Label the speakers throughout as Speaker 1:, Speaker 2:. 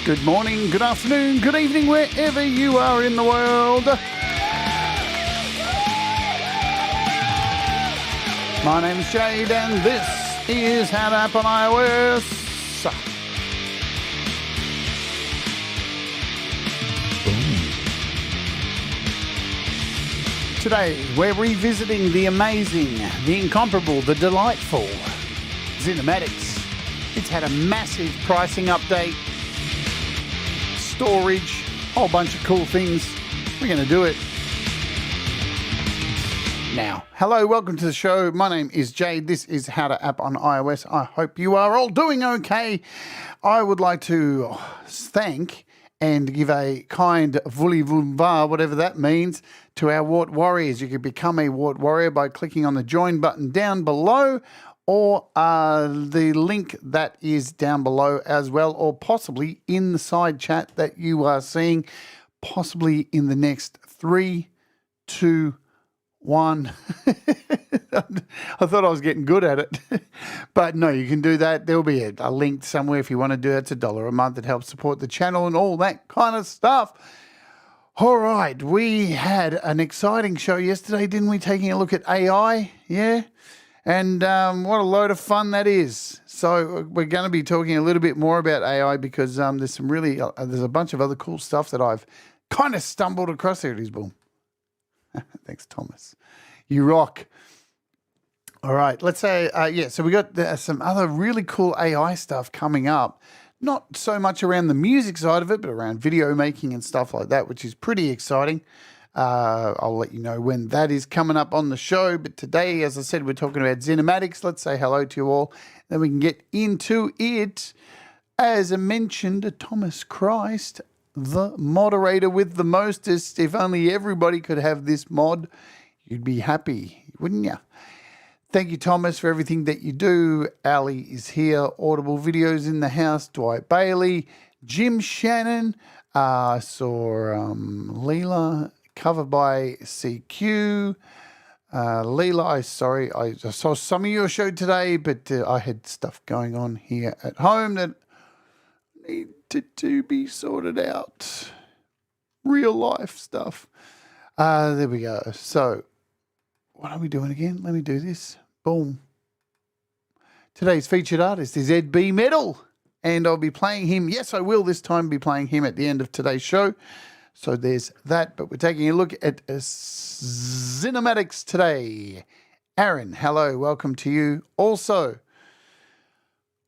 Speaker 1: Good morning, good afternoon, good evening, wherever you are in the world. My name is Jade, and this is How to App on iOS. Today, we're revisiting the amazing, the incomparable, the delightful XinematiX. It's had a massive pricing update, storage, whole bunch of cool things. We're going to do it now. Hello, welcome to the show. My name is Jade. This is How to App on iOS. I hope you are all doing okay. I would like to thank and give a kind voulez-vous, whatever that means, to our Wart Warriors. You can become a Wart Warrior by clicking on the join button down below, or the link that is down below as well, or possibly in the side chat that you are seeing, possibly in the next 3, 2, 1. I thought I was getting good at it, but no, you can do that. There'll be a link somewhere if you want to do it. It's $1 a month. It helps support the channel and all that kind of stuff. All right, we had an exciting show yesterday, didn't we? Taking a look at AI, yeah? And what a load of fun that is. So we're going to be talking a little bit more about AI because there's some really, there's a bunch of other cool stuff that I've kind of stumbled across. There it is, boom. Thanks, Thomas. You rock. All right, let's say, so we got some other really cool AI stuff coming up. Not so much around the music side of it, but around video making and stuff like that, which is pretty exciting. I'll let you know when that is coming up on the show. But today, as I said, we're talking about XinematiX. Let's say hello to you all. Then we can get into it. As I mentioned, Thomas Christ, the moderator with the mostest. If only everybody could have this mod, you'd be happy, wouldn't you? Thank you, Thomas, for everything that you do. Ali is here. Audible Videos in the house. Dwight Bailey. Jim Shannon. I saw Leela, cover by CQ. Leela, I saw some of your show today, but I had stuff going on here at home that needed to be sorted out. Real life stuff. There we go. So, what are we doing again? Let me do this. Boom. Today's featured artist is Ed B. Metal, and I'll be playing him. Yes, I will this time be playing him at the end of today's show. So there's that, but we're taking a look at XinematiX today. Aaron, hello, welcome to you. Also,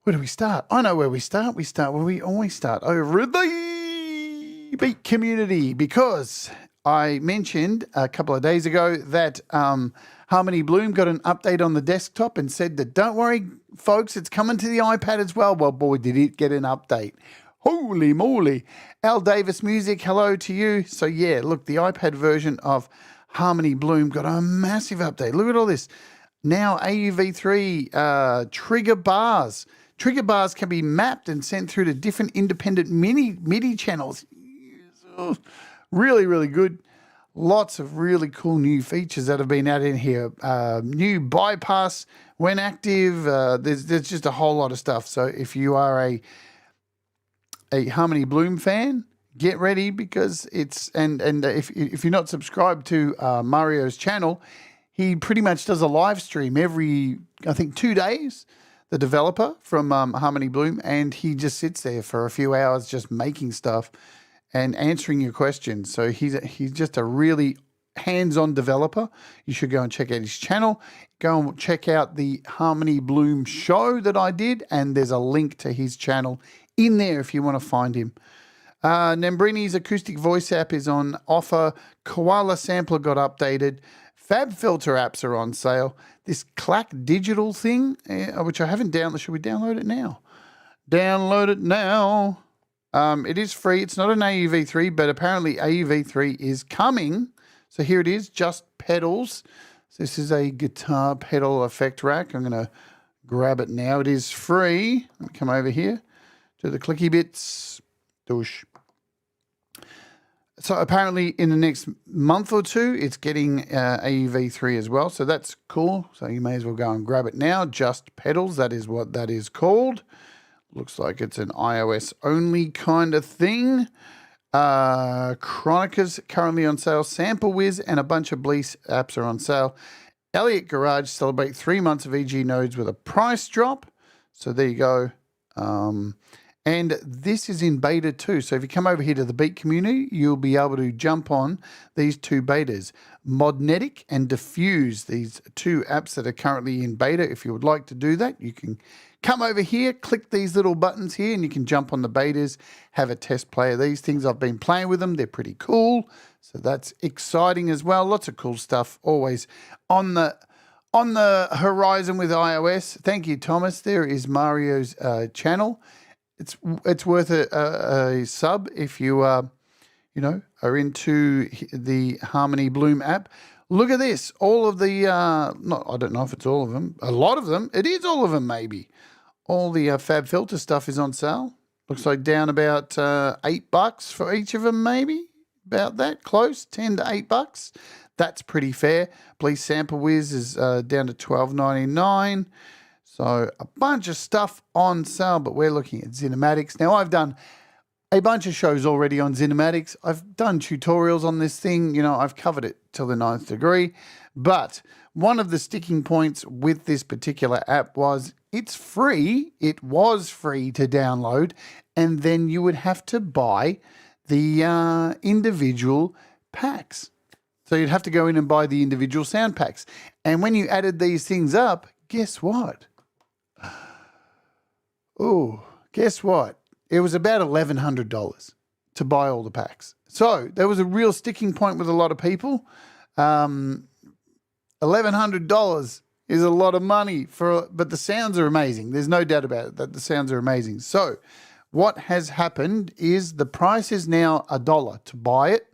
Speaker 1: where do we start? I know where we start. We start where we always start, over the Beat community, because I mentioned a couple of days ago that Harmony Bloom got an update on the desktop and said that, don't worry, folks, it's coming to the iPad as well. Well, boy, did it get an update. Holy moly. Al Davis Music, hello to you. So, yeah, look, the iPad version of Harmony Bloom got a massive update. Look at all this. Now AUV3 trigger bars. Trigger bars can be mapped and sent through to different independent MIDI channels. Really, really good. Lots of really cool new features that have been added in here. New bypass when active. There's just a whole lot of stuff. So if you are a Harmony Bloom fan, get ready, because it's and if you're not subscribed to Mario's channel, he pretty much does a live stream every, I think, 2 days. The developer from Harmony Bloom, and he just sits there for a few hours just making stuff and answering your questions. So he's just a really hands-on developer. You should go and check out his channel. Go and check out the Harmony Bloom show that I did, and there's a link to his channel in there if you want to find him. Nambrini's acoustic voice app is on offer. Koala Sampler got updated. Fab Filter apps are on sale. This Clack Digital thing, which I haven't downloaded. Should we download it now? Download it now. It is free. It's not an AUV3, but apparently AUV3 is coming. So here it is, just pedals. So this is a guitar pedal effect rack. I'm going to grab it now. It is free. Let me come over here to the clicky bits. Douche. So apparently in the next month or two, it's getting AUV3 as well. So that's cool. So you may as well go and grab it now. Just pedals. That is what that is called. Looks like it's an iOS only kind of thing. Chronica's currently on sale. Sample Wiz and a bunch of Bleece apps are on sale. Elliott Garage celebrate 3 months of EG nodes with a price drop. So there you go. And this is in beta too. So if you come over here to the Beat community, you'll be able to jump on these 2 betas, Modnetic and Diffuse, these 2 apps that are currently in beta. If you would like to do that, you can come over here, click these little buttons here, and you can jump on the betas, have a test play of these things. I've been playing with them. They're pretty cool. So that's exciting as well. Lots of cool stuff always on the horizon with iOS. Thank you, Thomas. There is Mario's channel. It's worth a sub if you are into the Harmony Bloom app. Look at this. All of the I don't know if it's all of them. A lot of them. It is all of them maybe. All the Fab Filter stuff is on sale. Looks like down about $8 for each of them maybe. About that close, $10 to $8. That's pretty fair. Bleece Sample Wiz is down to $12.99. So a bunch of stuff on sale, but we're looking at XinematiX. Now, I've done a bunch of shows already on XinematiX. I've done tutorials on this thing. You know, I've covered it till the 9th degree. But one of the sticking points with this particular app was it's free. It was free to download. And then you would have to buy the individual packs. So you'd have to go in and buy the individual sound packs. And when you added these things up, guess what? Oh, guess what? It was about $1,100 to buy all the packs. So there was a real sticking point with a lot of people. $1,100 is a lot of money but the sounds are amazing. There's no doubt about it that the sounds are amazing. So what has happened is the price is now $1 to buy it,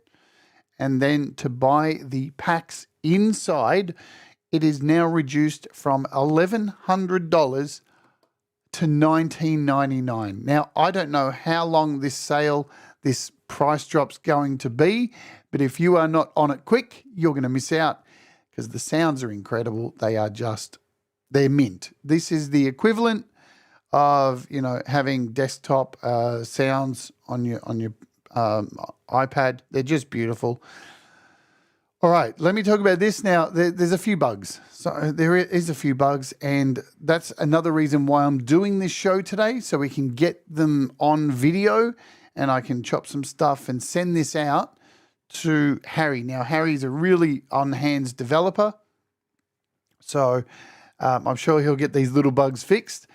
Speaker 1: and then to buy the packs inside, it is now reduced from $1,100 to $19.99. Now, I don't know how long this price drop's going to be, but if you are not on it quick, you're going to miss out because the sounds are incredible. They're mint. This is the equivalent of, having desktop sounds on your iPad. They're just beautiful. All right, let me talk about this now. There's a few bugs. So there is a few bugs, and that's another reason why I'm doing this show today, so we can get them on video and I can chop some stuff and send this out to Harry. Now, Harry's a really on-hands developer, so I'm sure he'll get these little bugs fixed.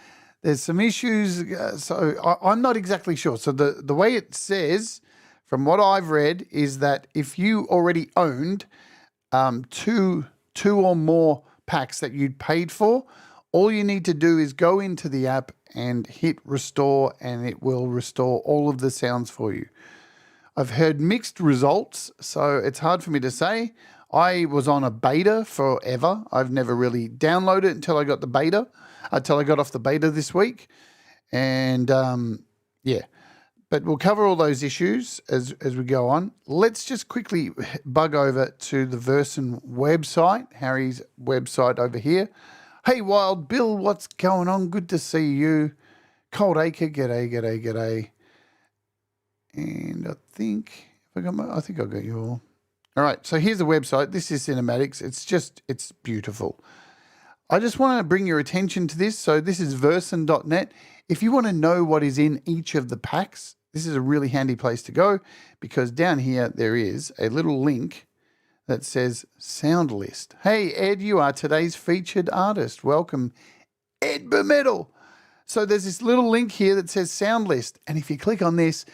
Speaker 1: There's some issues, so I'm not exactly sure. So the way it says, from what I've read, is that if you already owned two or more packs that you'd paid for, all you need to do is go into the app and hit restore, and it will restore all of the sounds for you. I've heard mixed results, so it's hard for me to say. I was on a beta forever. I've never really downloaded it until I got off the beta this week. And yeah, but we'll cover all those issues as we go on. Let's just quickly bug over to the Virsyn website, Harry's website over here. Hey, Wild Bill, what's going on? Good to see you. Cold Acre, g'day. And I think I got you all. All right, so here's the website. This is XinematiX. It's beautiful. I just want to bring your attention to this. So this is Virsyn.net. If you want to know what is in each of the packs, this is a really handy place to go, because down here there is a little link that says sound list. Hey, Ed, you are today's featured artist. Welcome, Ed Bermetal. So there's this little link here that says sound list. And if you click on this,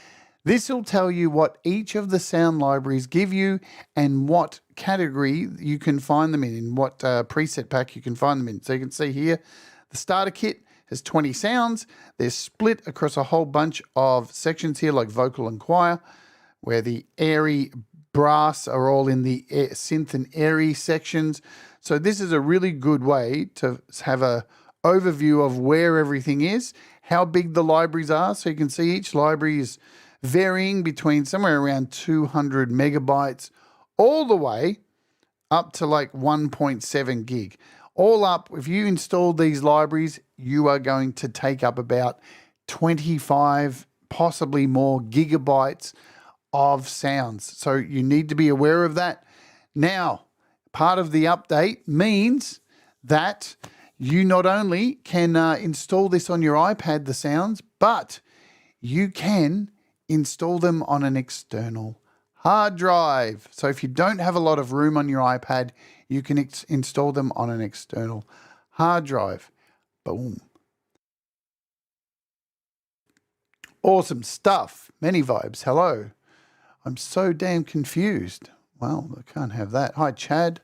Speaker 1: this will tell you what each of the sound libraries give you and what category you can find them in what preset pack you can find them in. So you can see here, the starter kit has 20 sounds. They're split across a whole bunch of sections here, like vocal and choir, where the airy brass are all in the synth and airy sections. So this is a really good way to have a overview of where everything is, how big the libraries are. So you can see each library is varying between somewhere around 200 megabytes all the way up to like 1.7 gig. All up, if you install these libraries, you are going to take up about 25, possibly more gigabytes of sounds. So you need to be aware of that. Now, part of the update means that you not only can install this on your iPad, the sounds, but you can install them on an external hard drive. So if you don't have a lot of room on your iPad, you can install them on an external hard drive. Boom. Awesome stuff. Many vibes. Hello. I'm so damn confused. Well, I can't have that. Hi, Chad.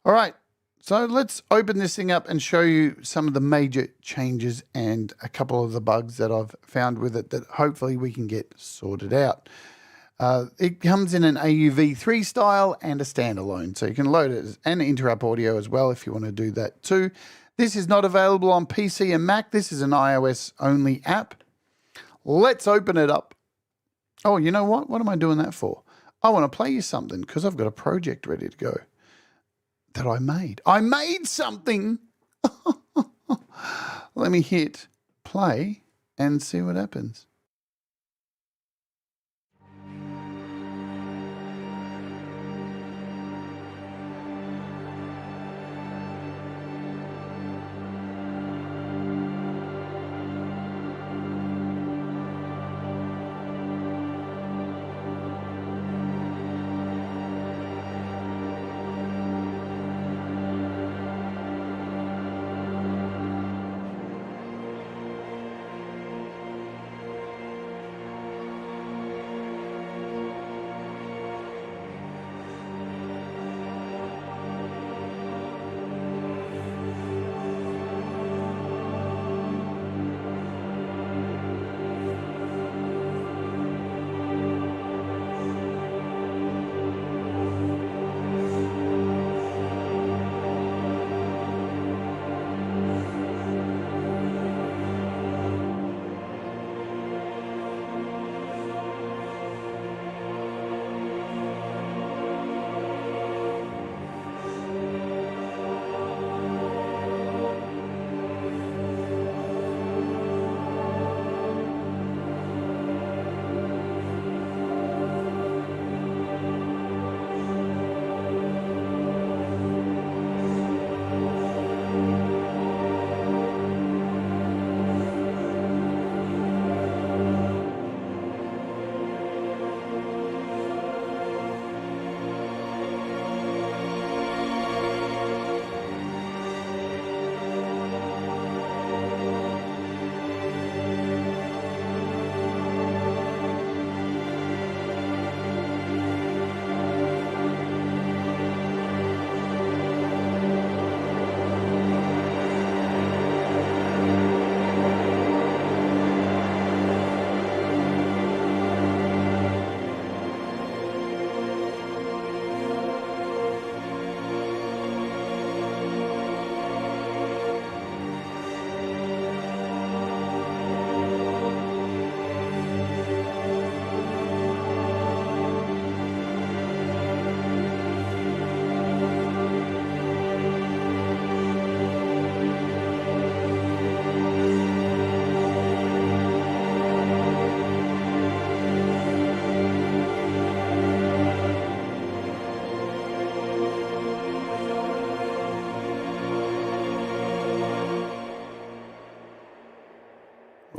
Speaker 1: All right. So let's open this thing up and show you some of the major changes and a couple of the bugs that I've found with it that hopefully we can get sorted out. It comes in an AUV3 style and a standalone, so you can load it and interrupt audio as well if you want to do that too. This is not available on PC and Mac. This is an iOS only app. Let's open it up. Oh, you know what? What am I doing that for? I want to play you something because I've got a project ready to go that I made. I made something. Let me hit play and see what happens.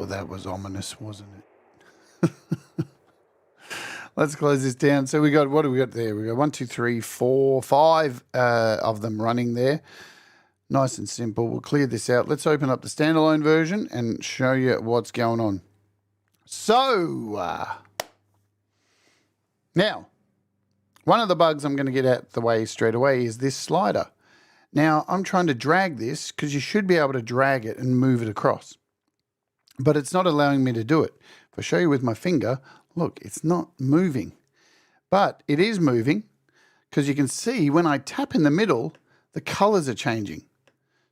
Speaker 1: Well, that was ominous, wasn't it? Let's close this down. So we got, what do we got there? We got 1, 2, 3, 4, 5 of them running there. Nice and simple. We'll clear this out. Let's open up the standalone version and show you what's going on. So, now, one of the bugs I'm going to get out the way straight away is this slider. Now, I'm trying to drag this because you should be able to drag it and move it across. But it's not allowing me to do it. If I show you with my finger, look, it's not moving. But it is moving because you can see when I tap in the middle, the colors are changing.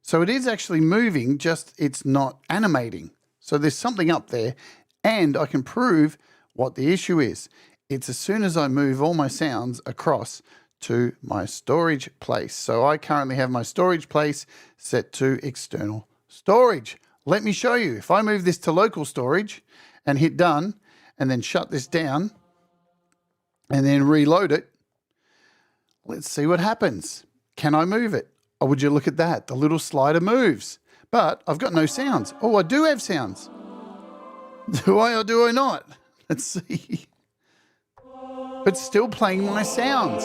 Speaker 1: So it is actually moving, just it's not animating. So there's something up there, and I can prove what the issue is. It's as soon as I move all my sounds across to my storage place. So I currently have my storage place set to external storage. let me show you. If I move this to local storage and hit done and then shut this down and then reload it, let's see what happens. Can I move it? Oh, would you look at that? The little slider moves, but I've got no sounds. Oh, I do have sounds. Do I or do I not? Let's see. But still playing my sounds.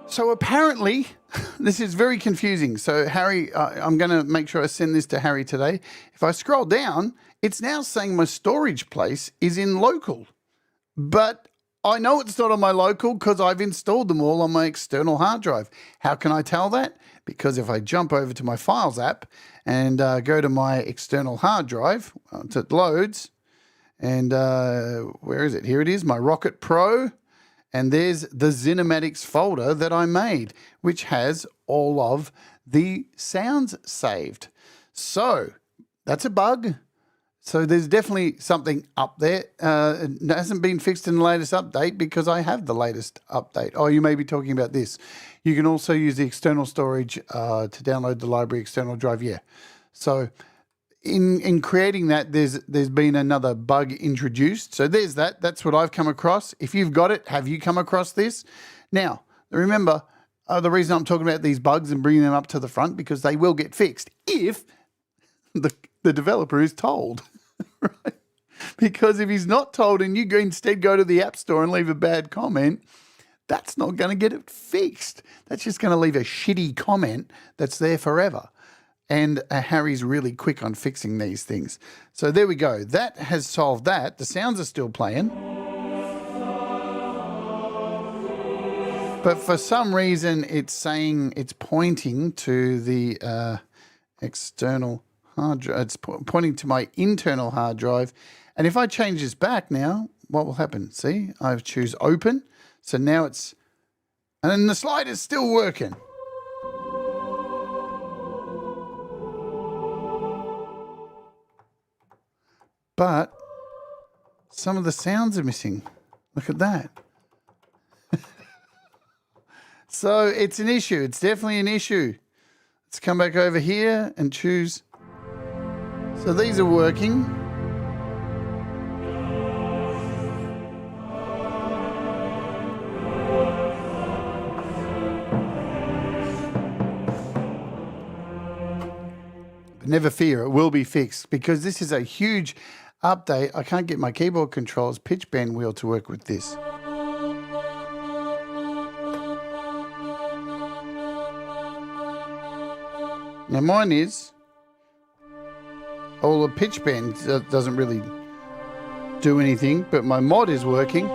Speaker 1: So apparently, this is very confusing. So Harry, I'm going to make sure I send this to Harry today. If I scroll down, it's now saying my storage place is in local. But I know it's not on my local because I've installed them all on my external hard drive. How can I tell that? Because if I jump over to my Files app and go to my external hard drive, it loads. And where is it? Here it is, my Rocket Pro. And there's the XinematiX folder that I made, which has all of the sounds saved. So that's a bug. So there's definitely something up there. It hasn't been fixed in the latest update because I have the latest update. Oh, you may be talking about this. You can also use the external storage to download the library external drive. Yeah. So in creating that, there's been another bug introduced. So there's that. That's what I've come across. If you've got it, have you come across this? Now, remember, the reason I'm talking about these bugs and bringing them up to the front, because they will get fixed if the developer is told, right? Because if he's not told and you instead go to the App Store and leave a bad comment, that's not going to get it fixed. That's just going to leave a shitty comment that's there forever. And Harry's really quick on fixing these things. So there we go. That has solved that. The sounds are still playing. But for some reason, it's saying it's pointing to the external hard drive. It's pointing to my internal hard drive. And if I change this back now, what will happen? See, I choose open. So now it's, and then the slider's still working. But some of the sounds are missing. Look at that. So it's an issue. It's definitely an issue. Let's come back over here and choose. So these are working. But never fear, it will be fixed because this is a huge update. I can't get my keyboard controls pitch bend wheel to work with this. Now mine is, all the pitch bend doesn't really do anything, but my mod is working.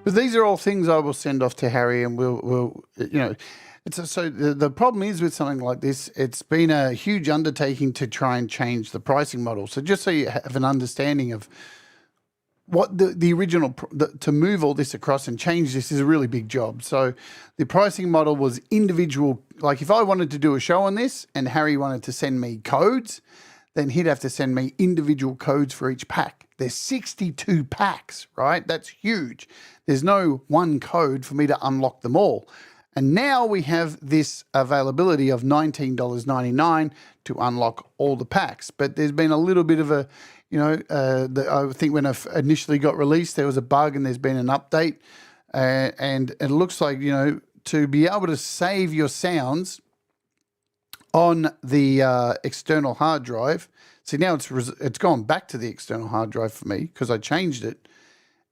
Speaker 1: But these are all things I will send off to Harry, and we'll you know, so the problem is with something like this, it's been a huge undertaking to try and change the pricing model. So just so you have an understanding of what the original, to move all this across and change this is a really big job. So the pricing model was individual. Like if I wanted to do a show on this and Harry wanted to send me codes, then he'd have to send me individual codes for each pack. There's 62 packs, right? That's huge. There's no one code for me to unlock them all. And now we have this availability of $19.99 to unlock all the packs. But there's been a little bit of a, you know, I think when it initially got released, there was a bug and there's been an update. And it looks like, you know, to be able to save your sounds on the external hard drive. See, now it's gone back to the external hard drive for me because I changed it.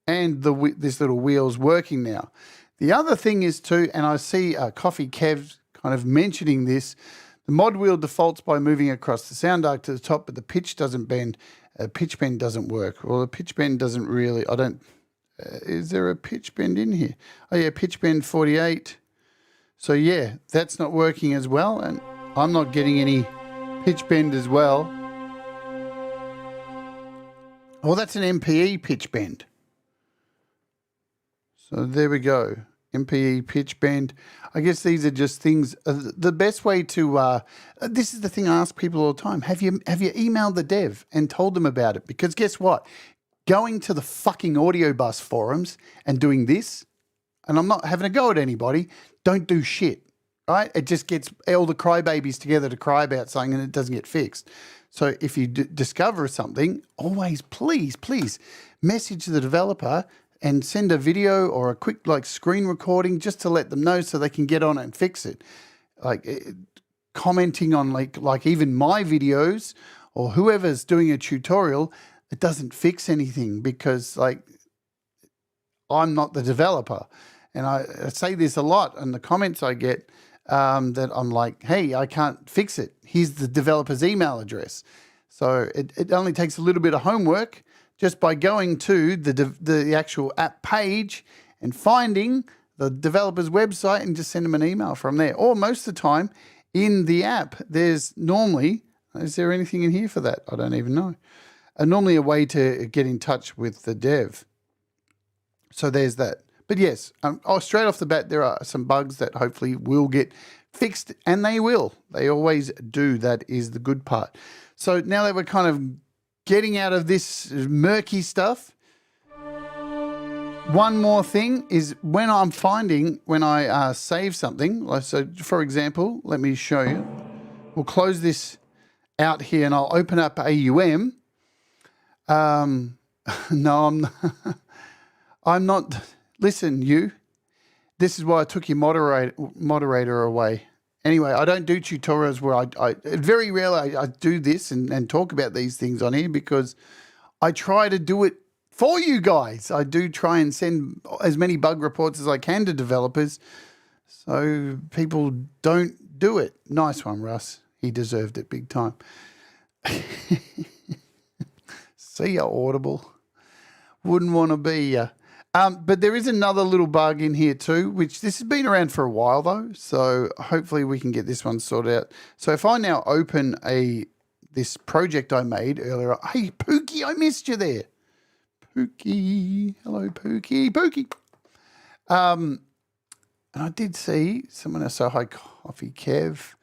Speaker 1: And this little wheel's working now. The other thing is too, and I see Coffee Kev kind of mentioning this, the mod wheel defaults by moving across the sound arc to the top, but the pitch doesn't bend. Pitch bend doesn't work. Well, the pitch bend doesn't really, is there a pitch bend in here? Oh yeah, pitch bend 48. So yeah, that's not working as well. And I'm not getting any pitch bend as well. Well, that's an MPE pitch bend. So there we go. MPE pitch bend. I guess these are just things. The best way to this is the thing I ask people all the time. Have you emailed the dev and told them about it? Because guess what? Going to the fucking audio bus forums and doing this, and I'm not having a go at anybody, don't do shit. Right? It just gets all the crybabies together to cry about something and it doesn't get fixed. So if you discover something, always please message the developer and send a video or a quick screen recording just to let them know so they can get on it and fix it. Commenting on like even my videos or whoever's doing a tutorial, it doesn't fix anything because I'm not the developer. And I say this a lot in the comments I get that I'm like, hey, I can't fix it. Here's the developer's email address. So it only takes a little bit of homework just by going to the actual app page and finding the developer's website and just send them an email from there. Or most of the time in the app, there's normally, is there anything in here for that? I don't even know. Normally a way to get in touch with the dev. So there's that. But yes, straight off the bat, there are some bugs that hopefully will get fixed, and they will. They always do. That is the good part. So now that we're kind of getting out of this murky stuff, one more thing is when I save something. So, for example, let me show you. We'll close this out here, and I'll open up AUM. No, I'm not. Listen, you. This is why I took your moderator away. Anyway, I don't do tutorials where I very rarely I do this and talk about these things on here because I try to do it for you guys. I do try and send as many bug reports as I can to developers so people don't do it. Nice one, Russ. He deserved it big time. See ya, Audible. Wouldn't want to be ya. But there is another little bug in here too, which this has been around for a while though. So hopefully we can get this one sorted out. So if I now open this project I made earlier, hey Pookie, I missed you there. Pookie, hello Pookie, Pookie. And I did see someone else. So hi Coffee Kev,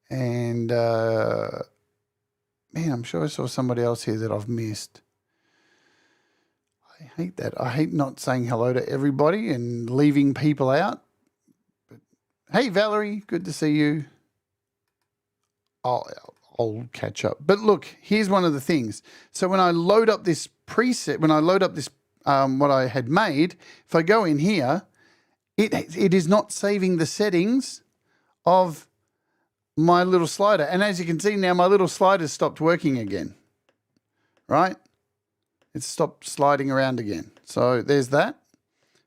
Speaker 1: and man, I'm sure I saw somebody else here that I've missed. I hate that. I hate not saying hello to everybody and leaving people out. But, hey, Valerie, good to see you. I'll catch up. But look, here's one of the things. So when I load up this preset, when I load up this what I had made, if I go in here, it is not saving the settings of my little slider. And as you can see now, my little slider stopped working again, right? It stopped sliding around again. So there's that.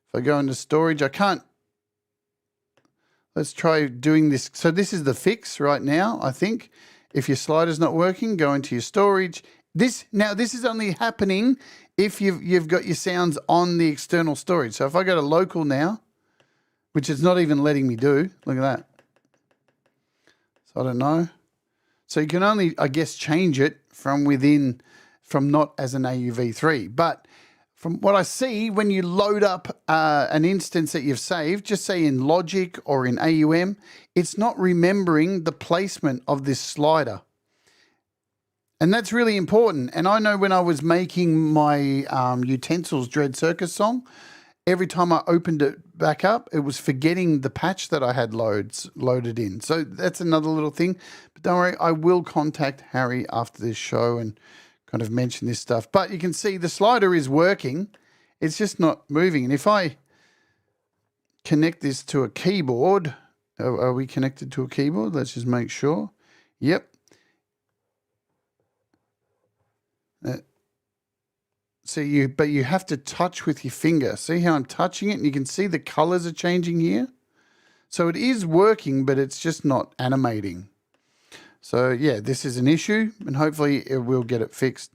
Speaker 1: If I go into storage, I can't. Let's try doing this. So this is the fix right now, I think. If your slider's not working, go into your storage. This is only happening if you've got your sounds on the external storage. So if I go to local now, which it's not even letting me do, look at that. So I don't know. So you can only, I guess, change it from within, from not as an AUV3. But from what I see, when you load up an instance that you've saved, just say in Logic or in AUM, it's not remembering the placement of this slider. And that's really important. And I know when I was making my Utensils Dread Circus song, every time I opened it back up, it was forgetting the patch that I had loaded in. So that's another little thing. But don't worry, I will contact Harry after this show and kind of mention this stuff. But you can see the slider is working. It's just not moving. And if I connect this to a keyboard, are we connected to a keyboard? Let's just make sure. Yep. But you have to touch with your finger. See how I'm touching it? And you can see the colors are changing here. So it is working, but it's just not animating. So yeah, this is an issue, and hopefully it will get it fixed.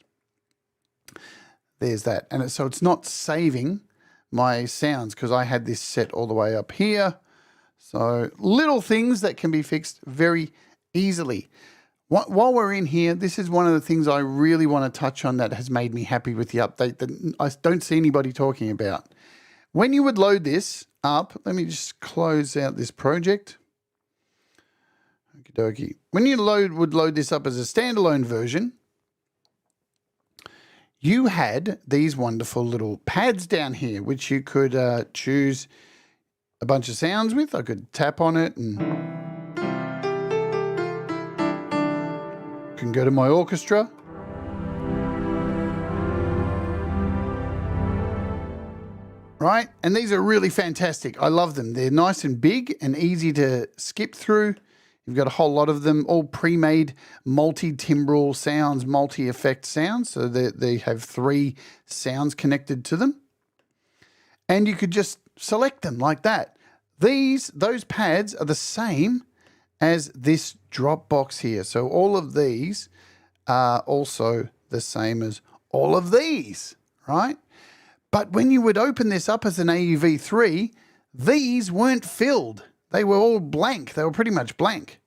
Speaker 1: There's that. And so it's not saving my sounds because I had this set all the way up here. So little things that can be fixed very easily. While we're in here, this is one of the things I really want to touch on that has made me happy with the update that I don't see anybody talking about. When you would load this up, let me just close out this project. Okie dokie. When you would load this up as a standalone version, you had these wonderful little pads down here, which you could choose a bunch of sounds with. I could tap on it and can go to my orchestra. Right? And these are really fantastic. I love them. They're nice and big and easy to skip through. You've got a whole lot of them, all pre-made multi-timbral sounds, multi-effect sounds. So they have 3 sounds connected to them. And you could just select them like that. Those pads are the same as this drop box here. So all of these are also the same as all of these, right? But when you would open this up as an AUV3, these weren't filled. They were all blank. They were pretty much blank.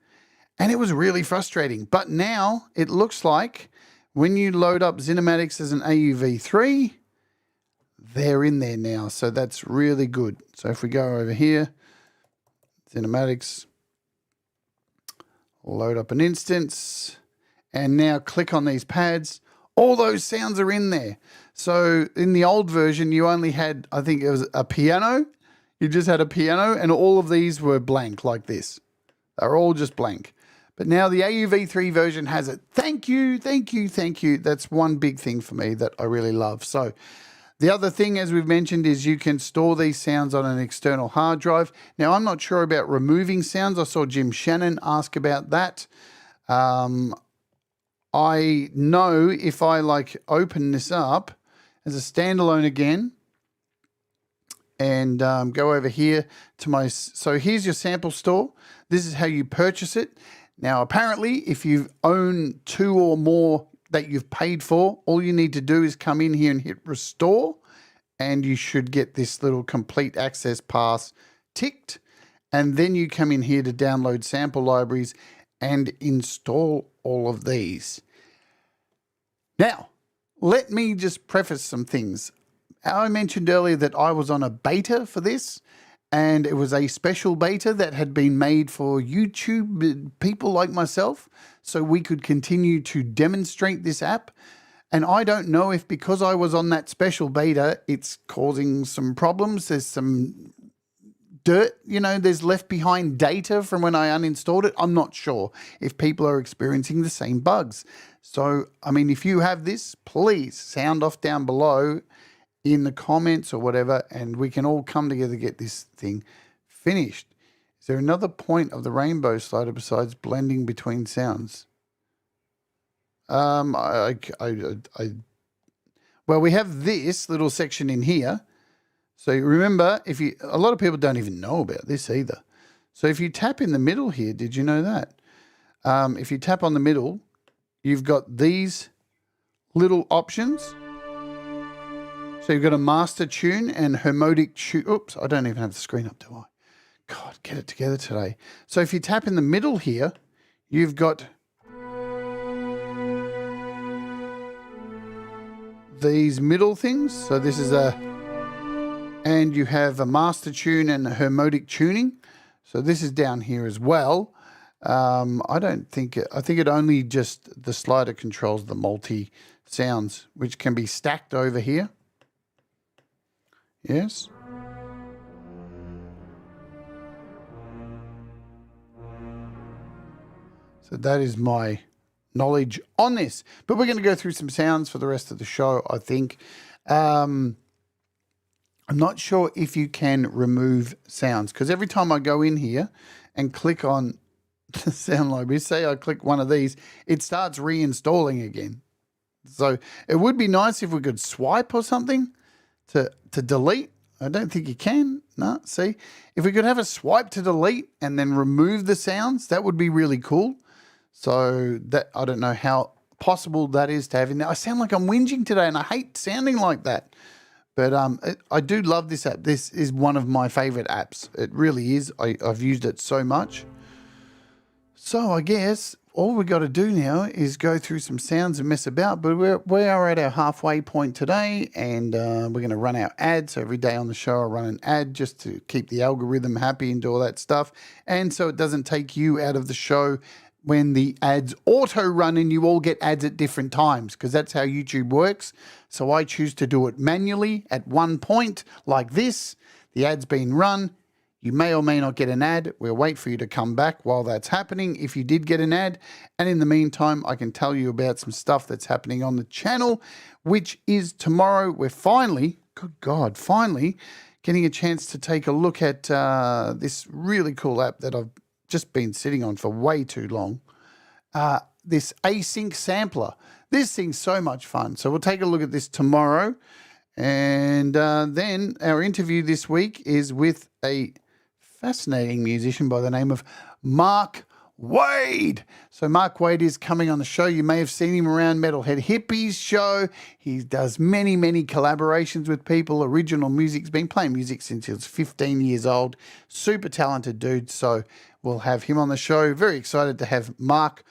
Speaker 1: And it was really frustrating. But now it looks like when you load up XinematiX as an AUV3, they're in there now. So that's really good. So if we go over here, XinematiX, load up an instance, and now click on these pads, all those sounds are in there. So in the old version, you only had, I think it was a piano. You just had a piano and all of these were blank like this. They're all just blank. But now the AUV3 version has it. Thank you, thank you, thank you. That's one big thing for me that I really love. So the other thing, as we've mentioned, is you can store these sounds on an external hard drive. Now, I'm not sure about removing sounds. I saw Jim Shannon ask about that. I know if I open this up as a standalone again and go over here to my, so here's your sample store. This is how you purchase it. Now, apparently, if you own 2 or more that you've paid for, all you need to do is come in here and hit restore, and you should get this little complete access pass ticked. And then you come in here to download sample libraries and install all of these. Now, let me just preface some things. I mentioned earlier that I was on a beta for this, and it was a special beta that had been made for YouTube people like myself, so we could continue to demonstrate this app. And I don't know if because I was on that special beta, it's causing some problems. There's some dirt, there's left behind data from when I uninstalled it. I'm not sure if people are experiencing the same bugs. So, I mean, if you have this, please sound off down below in the comments or whatever, and we can all come together to get this thing finished. Is there another point of the rainbow slider besides blending between sounds? Well, we have this little section in here. So remember, a lot of people don't even know about this either. So if you tap in the middle here, did you know that? If you tap on the middle, you've got these little options. So you've got a master tune and harmonic tune. Oops, I don't even have the screen up, do I? God, get it together today. So if you tap in the middle here, you've got these middle things. So this is and you have a master tune and a harmonic tuning. So this is down here as well. I think it only just, the slider controls the multi sounds, which can be stacked over here. Yes. So that is my knowledge on this. But we're going to go through some sounds for the rest of the show, I think. I'm not sure if you can remove sounds, because every time I go in here and click on the sound library, say I click one of these, it starts reinstalling again. So it would be nice if we could swipe or something to delete. I don't think you can. No, see? If we could have a swipe to delete and then remove the sounds, that would be really cool. So that, I don't know how possible that is to have in there. I sound like I'm whinging today, and I hate sounding like that. But I do love this app. This is one of my favorite apps. It really is. I've used it so much. So I guess all we got to do now is go through some sounds and mess about. But we are at our halfway point today, and we're going to run our ads. So every day on the show, I run an ad just to keep the algorithm happy and do all that stuff. And so it doesn't take you out of the show when the ads auto run and you all get ads at different times, because that's how YouTube works. So I choose to do it manually at one point like this. The ad's been run. You may or may not get an ad. We'll wait for you to come back while that's happening if you did get an ad. And in the meantime, I can tell you about some stuff that's happening on the channel, which is tomorrow. We're finally, good God, finally getting a chance to take a look at this really cool app that I've just been sitting on for way too long. This async sampler. This thing's so much fun. So we'll take a look at this tomorrow. And then our interview this week is with a fascinating musician by the name of Mark Wade. So Mark Wade is coming on the show. You may have seen him around Metalhead Hippies show. He does many, many collaborations with people. Original music. He's been playing music since he was 15 years old. Super talented dude. So we'll have him on the show. Very excited to have Mark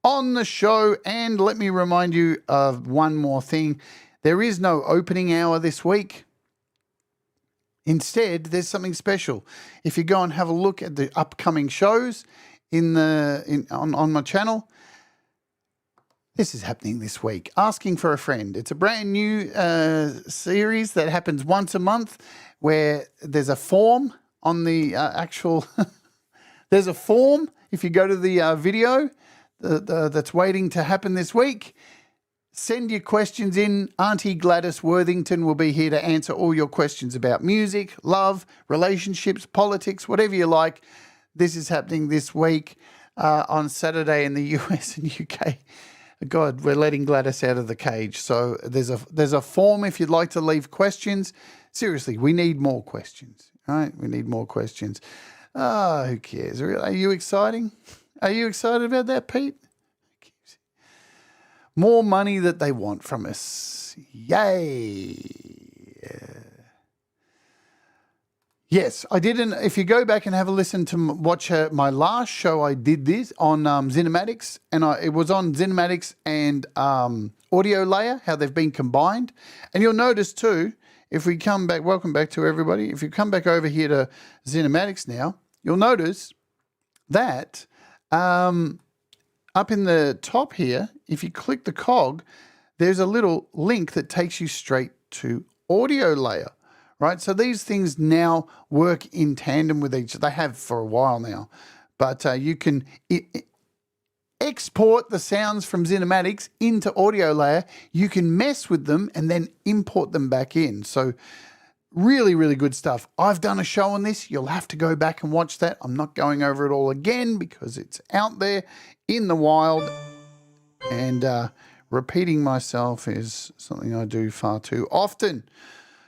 Speaker 1: on the show. And let me remind you of one more thing. There is no opening hour this week. Instead, there's something special. If you go and have a look at the upcoming shows on my channel, this is happening this week. Asking for a Friend. It's a brand new series that happens once a month, where there's a form on the actual... there's a form, if you go to the video, that's waiting to happen this week. Send your questions in. Auntie Gladys Worthington will be here to answer all your questions about music, love, relationships, politics, whatever you like. This is happening this week on Saturday in the US and UK. God, we're letting Gladys out of the cage. So there's a form if you'd like to leave questions. Seriously, we need more questions. All right, we need more questions. Who cares? Are you exciting? Are you excited about that, Pete? More money that they want from us. Yay. Yes, I didn't. If you go back and have a listen to watch my last show, I did this on XinematiX, and it was on XinematiX and Audio Layer, how they've been combined. And you'll notice too, if we come back, welcome back to everybody. If you come back over here to XinematiX now, you'll notice that up in the top here, if you click the cog, there's a little link that takes you straight to Audio Layer, right? So these things now work in tandem with each other. They have for a while now, but you can export the sounds from XinematiX into Audio Layer. You can mess with them and then import them back in. So really, really good stuff. I've done a show on this. You'll have to go back and watch that. I'm not going over it all again because it's out there in the wild, and repeating myself is something I do far too often.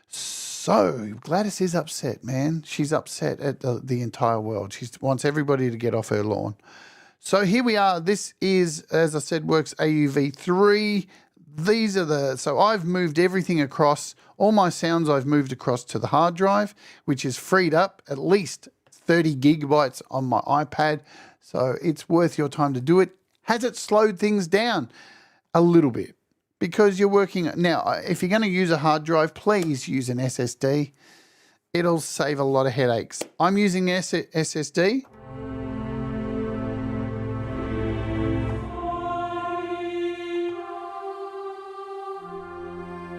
Speaker 1: So Gladys is upset, man. She's upset at the entire world. She wants everybody to get off her lawn. So here we are. This is, as I said, works AUV3. These are so I've moved everything across. All my sounds I've moved across to the hard drive, which is freed up at least 30 gigabytes on my iPad. So it's worth your time to do it. Has it slowed things down? A little bit, because you're working... Now, if you're going to use a hard drive, please use an SSD. It'll save a lot of headaches. I'm using SSD.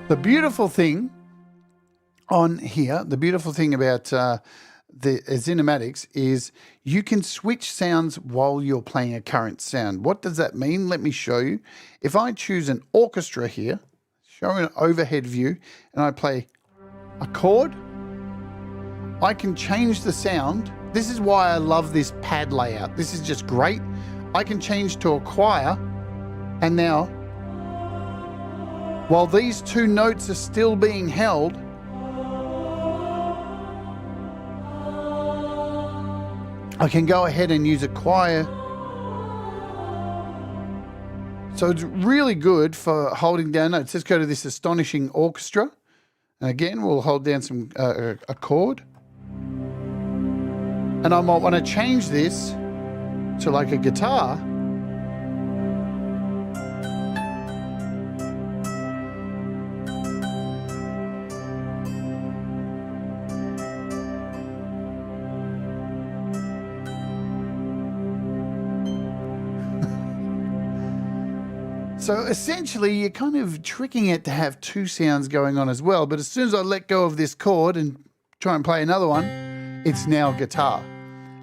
Speaker 1: The beautiful thing on here, the beautiful thing about the XinematiX is you can switch sounds while you're playing a current sound. What does that mean? Let me show you. If I choose an orchestra here, show an overhead view, and I play a chord, I can change the sound. This is why I love this pad layout. This is just great. I can change to a choir, and now, while these two notes are still being held, I can go ahead and use a choir. So it's really good for holding down notes. Let's go to this astonishing orchestra. And again, we'll hold down some a chord. And I might want to change this to like a guitar. So essentially, you're kind of tricking it to have two sounds going on as well. But as soon as I let go of this chord and try and play another one, it's now guitar.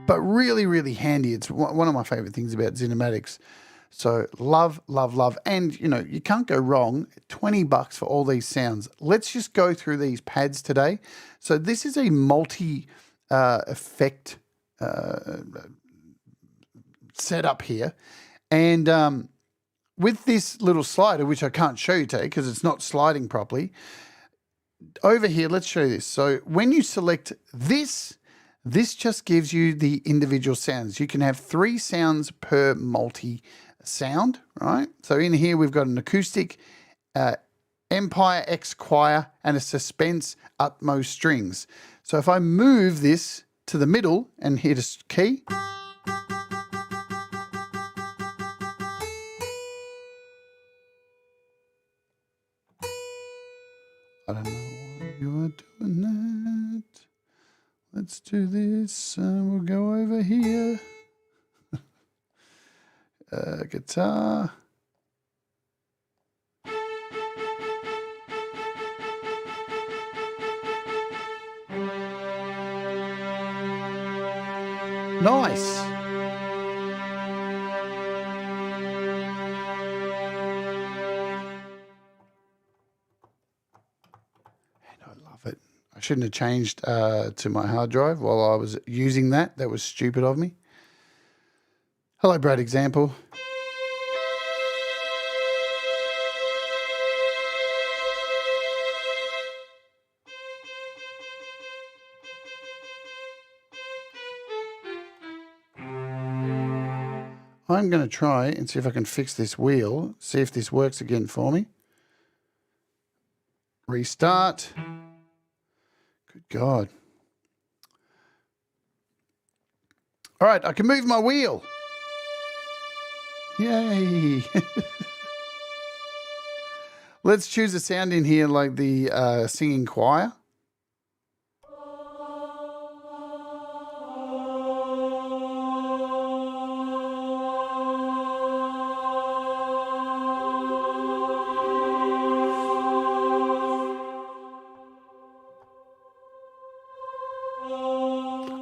Speaker 1: But really, really handy. It's one of my favorite things about XinematiX. So love, love, love. And, you know, you can't go wrong. $20 for all these sounds. Let's just go through these pads today. So this is a multi-effect setup here. And with this little slider, which I can't show you today because it's not sliding properly, over here, let's show you this. So when you select this, this just gives you the individual sounds. You can have 3 sounds per multi-sound, right? So in here, we've got an acoustic, Empire X choir, and a suspense utmost strings. So if I move this to the middle and hit a key, I don't know why you are doing that. Let's do this. We'll go over here. Guitar. Nice. I shouldn't have changed to my hard drive while I was using that. That was stupid of me. Hello, Brad example. I'm going to try and see if I can fix this wheel, see if this works again for me. Restart. Good God. All right, I can move my wheel. Yay. Let's choose a sound in here like the singing choir.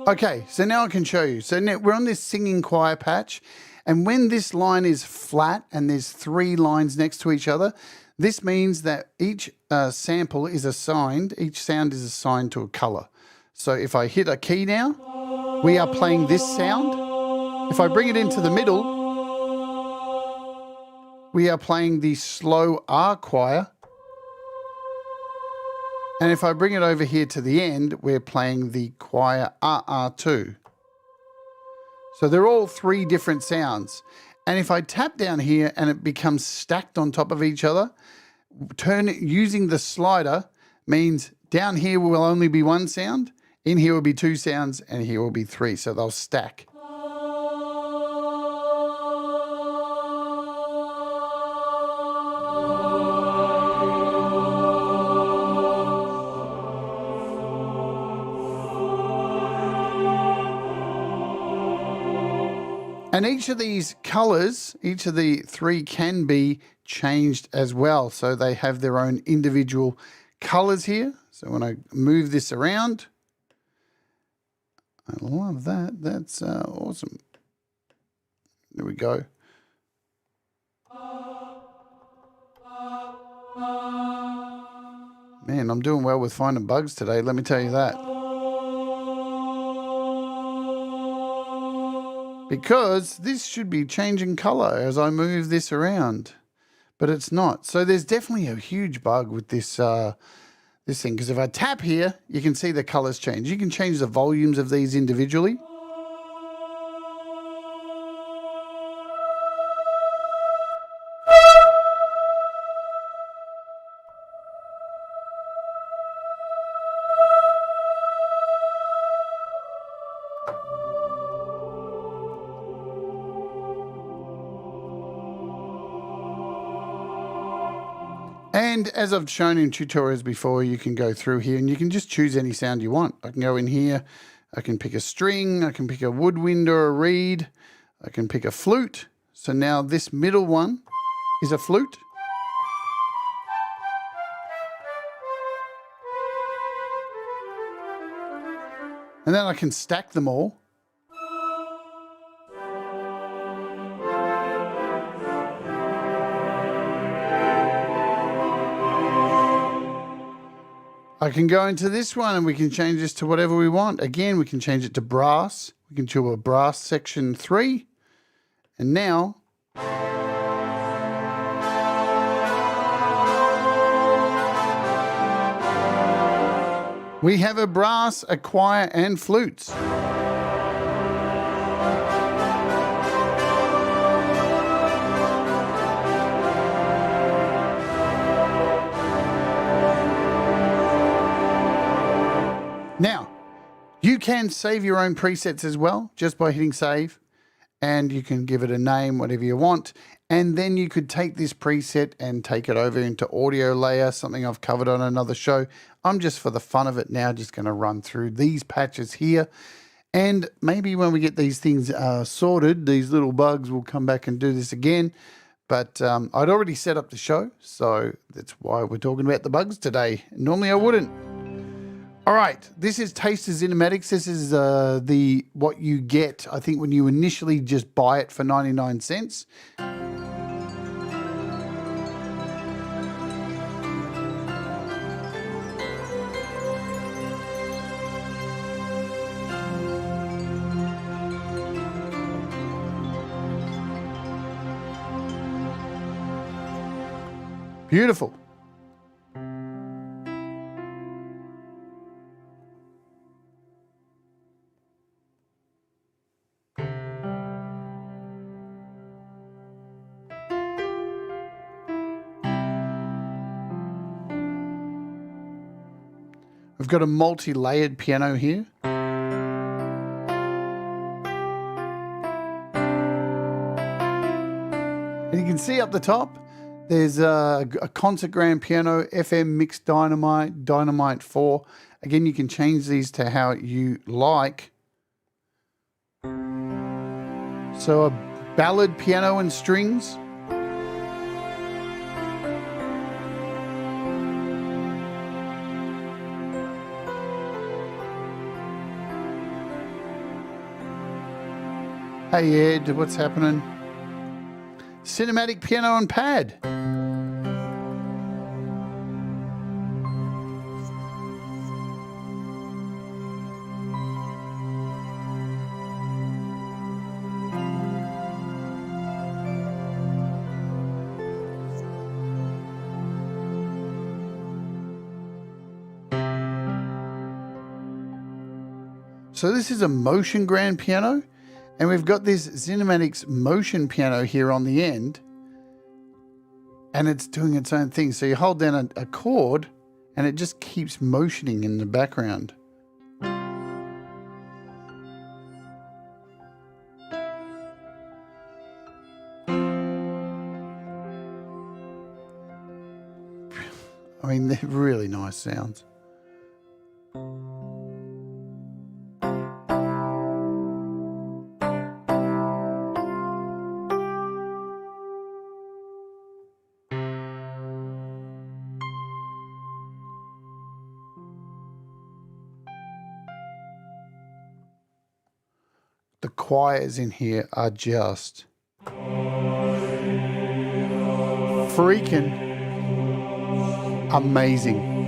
Speaker 1: Okay, so now I can show you. So now we're on this singing choir patch, and when this line is flat and there's 3 lines next to each other, this means that each sample is assigned, each sound is assigned to a color. So if I hit a key now, we are playing this sound. If I bring it into the middle, we are playing the slow R choir. And if I bring it over here to the end, we're playing the choir RR2. So they're all 3 different sounds. And if I tap down here and it becomes stacked on top of each other, using the slider means down here will only be 1 sound, in here will be 2 sounds, and here will be 3. So they'll stack. And each of these colors, each of the 3 can be changed as well. So they have their own individual colors here. So when I move this around, I love that. That's awesome. There we go. Man, I'm doing well with finding bugs today, let me tell you that. Because this should be changing color as I move this around, but it's not. So there's definitely a huge bug with this this thing, because if I tap here, you can see the colors change. You can change the volumes of these individually. And as I've shown in tutorials before, you can go through here and you can just choose any sound you want. I can go in here, I can pick a string, I can pick a woodwind or a reed, I can pick a flute. So now this middle one is a flute. And then I can stack them all. I can go into this one and we can change this to whatever we want. Again, we can change it to brass. We can do a brass section 3. And now we have a brass, a choir, and flutes. Now, you can save your own presets as well, just by hitting save. And you can give it a name, whatever you want. And then you could take this preset and take it over into audio layer, something I've covered on another show. I'm just, for the fun of it now, just going to run through these patches here. And maybe when we get these things sorted, these little bugs will come back and do this again. But I'd already set up the show, so that's why we're talking about the bugs today. Normally I wouldn't. All right, this is Taste of XinematiX. This is what you get, I think, when you initially just buy it for 99 cents. Beautiful. We've got a multi-layered piano here. And you can see up the top, there's a concert grand piano, FM mixed Dynamite 4. Again, you can change these to how you like. So a ballad piano and strings. Hey Ed, what's happening? Cinematic piano and pad. So this is a motion grand piano. And we've got this XinematiX motion piano here on the end, and it's doing its own thing. So you hold down a chord, and it just keeps motioning in the background. I mean, they're really nice sounds. The choirs in here are just freaking amazing.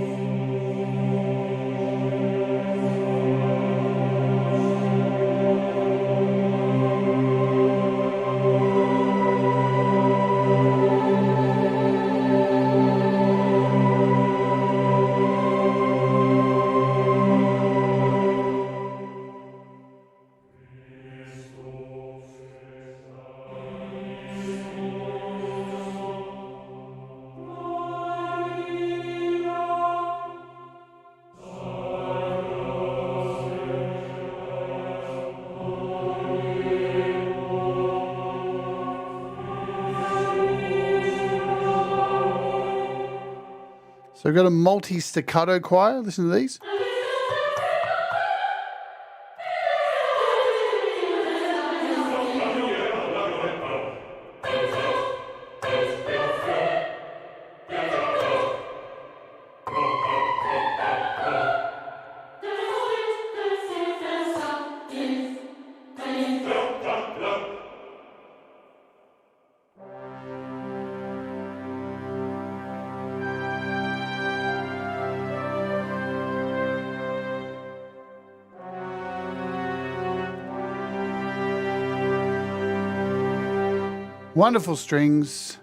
Speaker 1: So we've got a multi-staccato choir. Listen to these. Wonderful strings.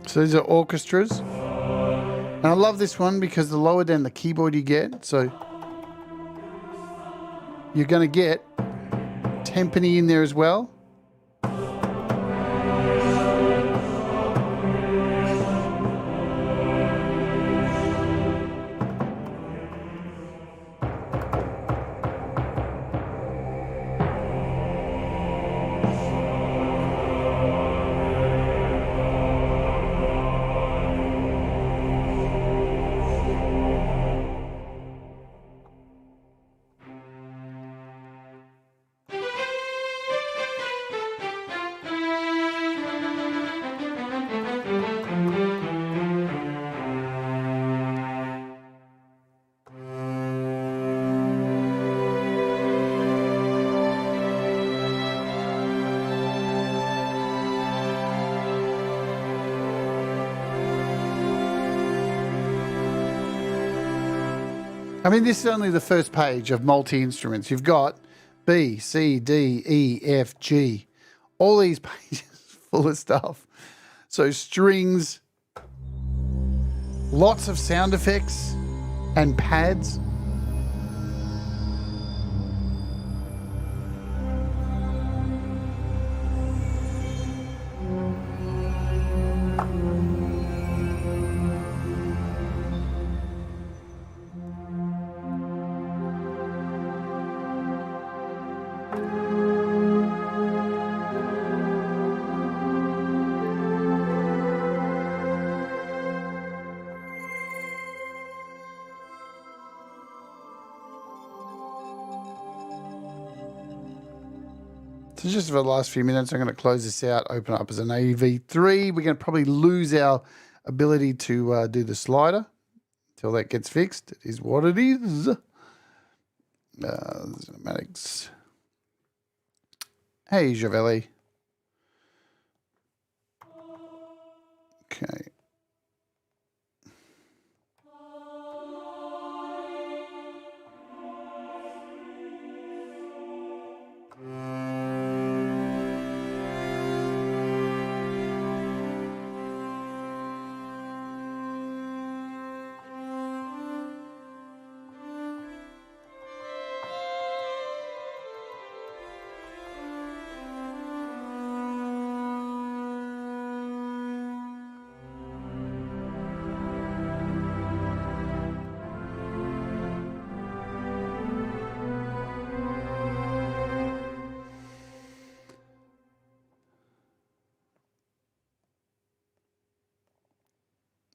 Speaker 1: So these are orchestras. And I love this one because the lower down the keyboard you get, so you're going to get timpani in there as well. I mean, this is only the first page of multi-instruments. You've got B, C, D, E, F, G. All these pages full of stuff. So strings, lots of sound effects and pads. So just for the last few minutes, I'm going to close this out, open it up as an AV3. We're going to probably lose our ability to do the slider until that gets fixed. It is what it is. Cinematics. Hey, Javelli. Okay.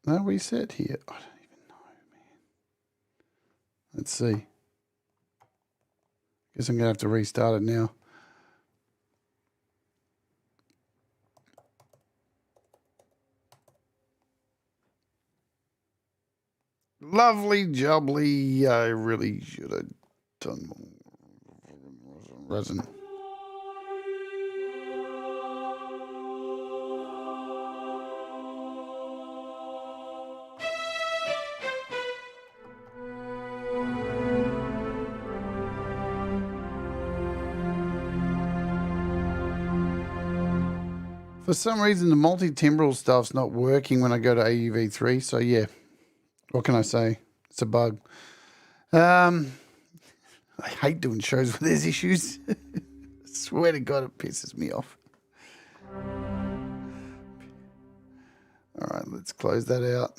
Speaker 1: No reset here. I don't even know, man. Let's see. Guess I'm going to have to restart it now. Lovely jubbly. I really should have done resin. For some reason, the multi-timbral stuff's not working when I go to AUV3. So, yeah, what can I say? It's a bug. I hate doing shows where there's issues. I swear to God, it pisses me off. All right, let's close that out.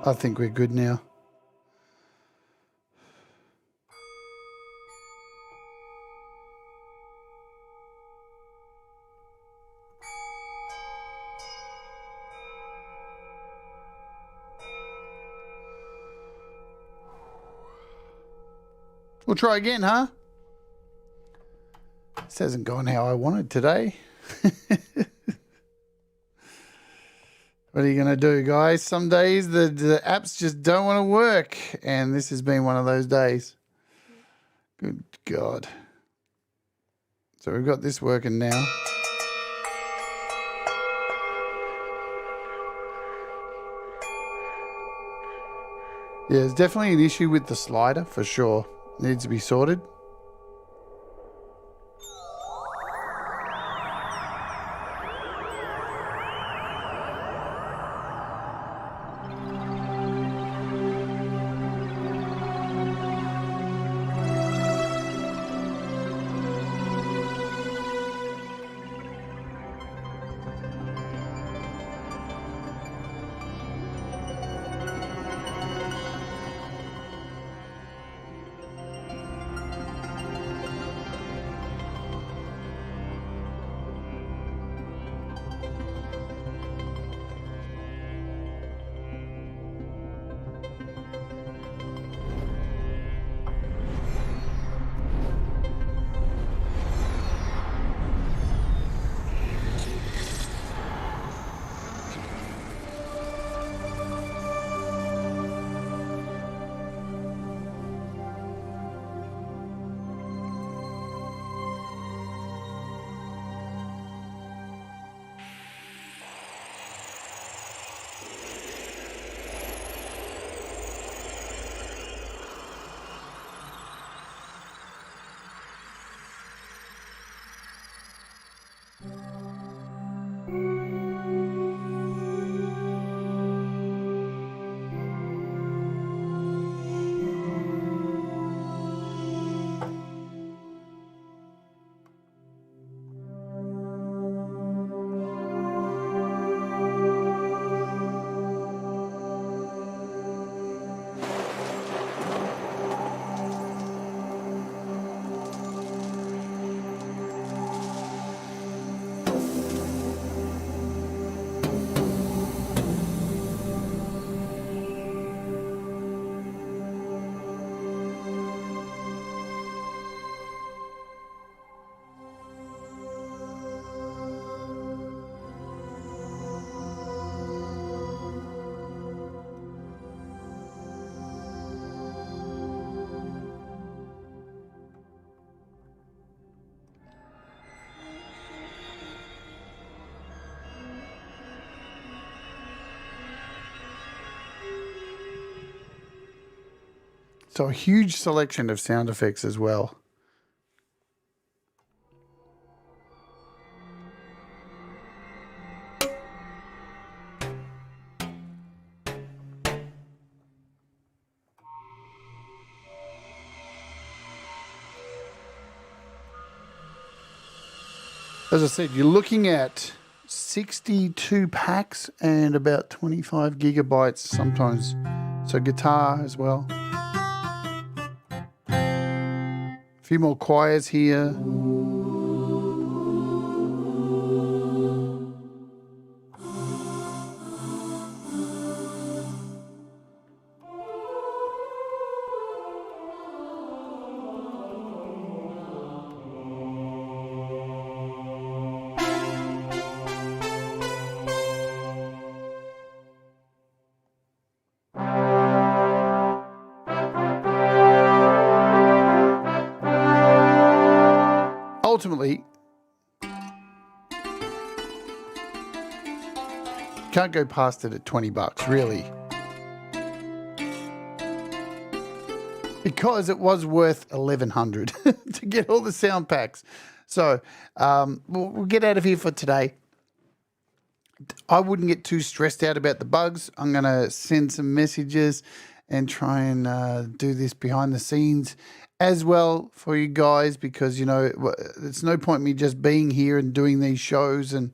Speaker 1: I think we're good now. We'll try again, huh? This hasn't gone how I wanted today. What are you going to do, guys? Some days the apps just don't want to work, and this has been one of those days. Good God. So we've got this working now. Yeah, there's definitely an issue with the slider for sure. Needs to be sorted. So a huge selection of sound effects as well. As I said, you're looking at 62 packs and about 25 gigabytes sometimes. So guitar as well. A few more choirs here. Ultimately, can't go past it at $20, really. Because it was worth $1,100 to get all the sound packs. So we'll get out of here for today. I wouldn't get too stressed out about the bugs. I'm going to send some messages and try and do this behind the scenes as well for you guys, because, you know, it's no point me just being here and doing these shows and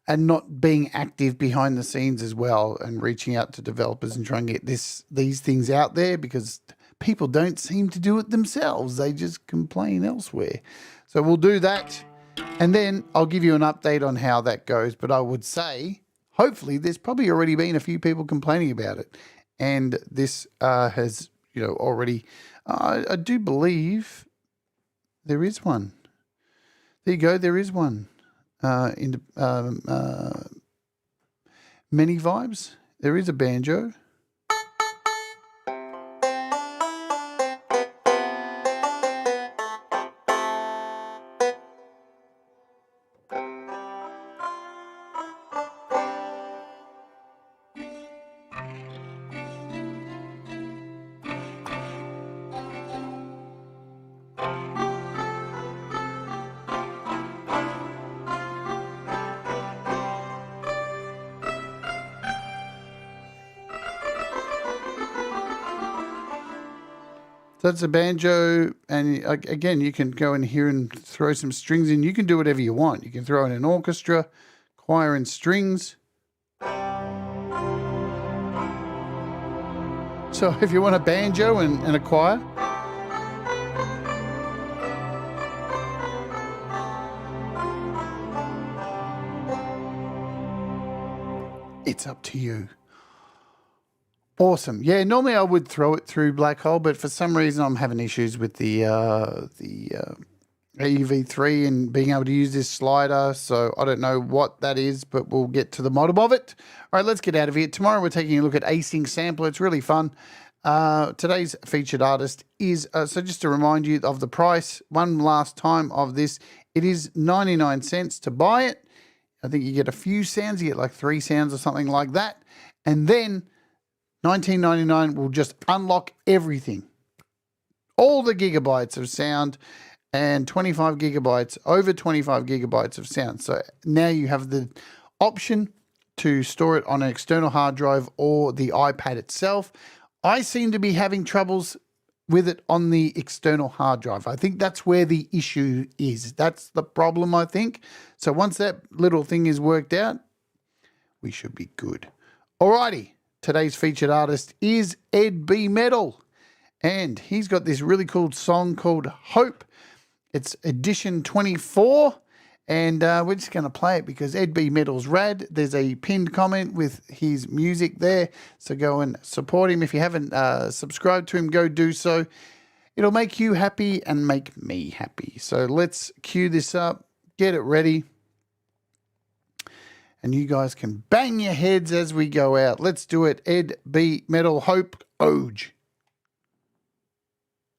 Speaker 1: not being active behind the scenes as well and reaching out to developers and trying to get these things out there, because people don't seem to do it themselves. They just complain elsewhere. So we'll do that, and then I'll give you an update on how that goes. But I would say, hopefully, there's probably already been a few people complaining about it, and this has, already. I do believe there is one. There you go. There is one. In Many Vibes. There is a banjo. So that's a banjo, and again, you can go in here and throw some strings in. You can do whatever you want. You can throw in an orchestra, choir and strings. So if you want a banjo and a choir, it's up to you. Awesome. Yeah, normally I would throw it through Black Hole, but for some reason I'm having issues with the AUV3 and being able to use this slider. So I don't know what that is, but we'll get to the bottom of it. All right, let's get out of here. Tomorrow we're taking a look at Async Sampler. It's really fun. Today's featured artist is, so just to remind you of the price, one last time of this, it is 99 cents to buy it. I think you get a few sounds, you get like 3 sounds or something like that. And then $19.99 will just unlock everything. All the gigabytes of sound and 25 gigabytes, over 25 gigabytes of sound. So now you have the option to store it on an external hard drive or the iPad itself. I seem to be having troubles with it on the external hard drive. I think that's where the issue is. That's the problem, I think. So once that little thing is worked out, we should be good. Alrighty. Today's featured artist is Ed B. Metal, and he's got this really cool song called Hope. It's edition 24, and we're just going to play it because Ed B. Metal's rad. There's a pinned comment with his music there, so go and support him. If you haven't subscribed to him, go do so. It'll make you happy and make me happy. So let's cue this up, get it ready. And you guys can bang your heads as we go out. Let's do it. Ed B. Metal, Hope, Oj.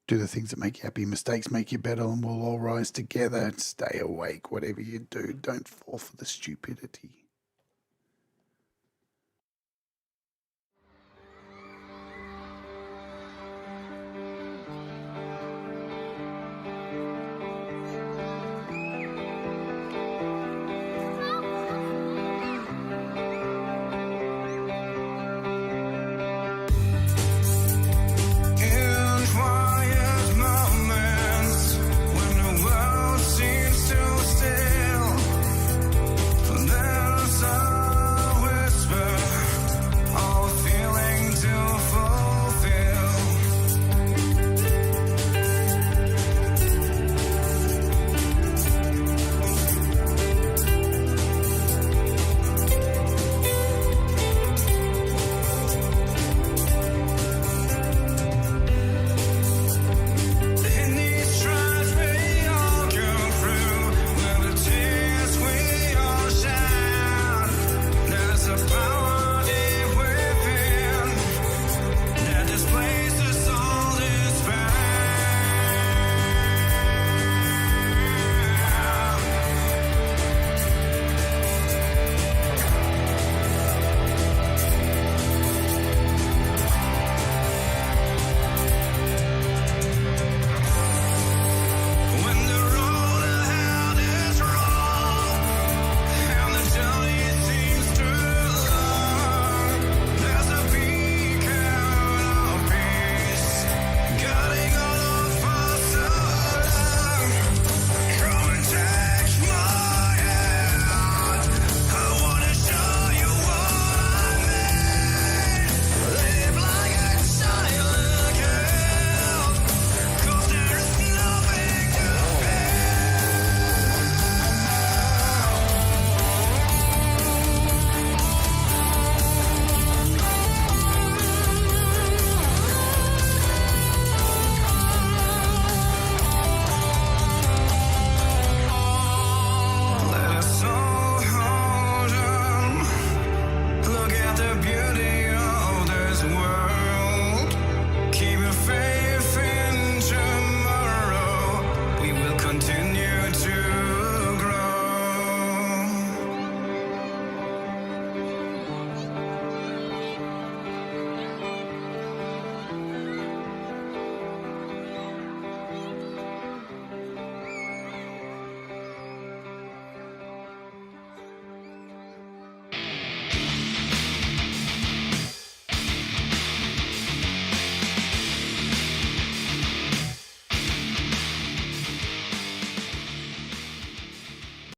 Speaker 1: Do the things that make you happy. Mistakes make you better, and we'll all rise together. Stay awake. Whatever you do, don't fall for the stupidity.